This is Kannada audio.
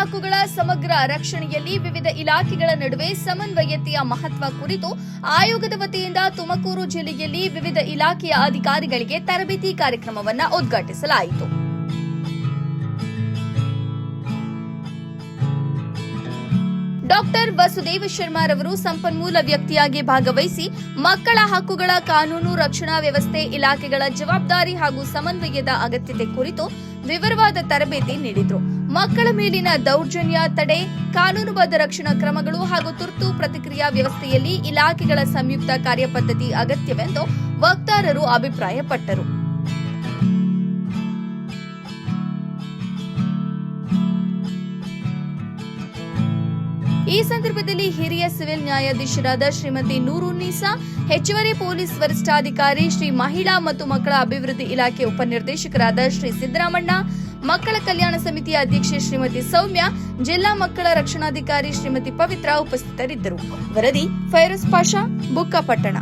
ಹಕ್ಕುಗಳ ಸಮಗ್ರ ರಕ್ಷಣೆಯಲ್ಲಿ ವಿವಿಧ ಇಲಾಖೆಗಳ ನಡುವೆ ಸಮನ್ವಯತೆಯ ಮಹತ್ವ ಕುರಿತು ಆಯೋಗದ ವತಿಯಿಂದ ತುಮಕೂರು ಜಿಲ್ಲೆಯಲ್ಲಿ ವಿವಿಧ ಇಲಾಖೆಯ ಅಧಿಕಾರಿಗಳಿಗೆ ತರಬೇತಿ ಕಾರ್ಯಕ್ರಮವನ್ನು ಉದ್ಘಾಟಿಸಲಾಯಿತು. ಡಾಕ್ಟರ್ ವಸುದೇವ ಶರ್ಮಾರವರು ಸಂಪನ್ಮೂಲ ವ್ಯಕ್ತಿಯಾಗಿ ಭಾಗವಹಿಸಿ ಮಕ್ಕಳ ಹಕ್ಕುಗಳ ಕಾನೂನು ರಕ್ಷಣಾ ವ್ಯವಸ್ಥೆ ಇಲಾಖೆಗಳ ಜವಾಬ್ದಾರಿ ಹಾಗೂ ಸಮನ್ವಯದ ಅಗತ್ಯತೆ ಕುರಿತು ವಿವರವಾದ ತರಬೇತಿ ನೀಡಿದರು. ಮಕ್ಕಳ ಮೇಲಿನ ದೌರ್ಜನ್ಯ ತಡೆ, ಕಾನೂನುಬದ್ಧ ರಕ್ಷಣಾ ಕ್ರಮಗಳು ಹಾಗೂ ತುರ್ತು ಪ್ರತಿಕ್ರಿಯಾ ವ್ಯವಸ್ಥೆಯಲ್ಲಿ ಇಲಾಖೆಗಳ ಸಂಯುಕ್ತ ಕಾರ್ಯಪದ್ಧತಿ ಅಗತ್ಯವೆಂದು ವಕ್ತಾರರು ಅಭಿಪ್ರಾಯಪಟ್ಟರು. ಈ ಸಂದರ್ಭದಲ್ಲಿ ಹಿರಿಯ ಸಿವಿಲ್ ನ್ಯಾಯಾಧೀಶರಾದ ಶ್ರೀಮತಿ ನೂರುನ್ನೀಸಾ, ಹೆಚ್ಚುವರಿ ಪೊಲೀಸ್ ವರಿಷ್ಠಾಧಿಕಾರಿ ಶ್ರೀ ಮಹಿಳಾ ಮತ್ತು ಮಕ್ಕಳ ಅಭಿವೃದ್ಧಿ ಇಲಾಖೆ ಉಪನಿರ್ದೇಶಕರಾದ ಶ್ರೀ ಸಿದ್ದರಾಮಣ್ಣ, ಮಕ್ಕಳ ಕಲ್ಯಾಣ ಸಮಿತಿಯ ಅಧ್ಯಕ್ಷೆ ಶ್ರೀಮತಿ ಸೌಮ್ಯ, ಜಿಲ್ಲಾ ಮಕ್ಕಳ ರಕ್ಷಣಾಧಿಕಾರಿ ಶ್ರೀಮತಿ ಪವಿತ್ರ ಉಪಸ್ಥಿತರಿದ್ದರು. ವರದಿ ಫೈರೋಜ್ ಪಾಷಾ, ಬುಕ್ಕಾಪಟ್ಟಣ.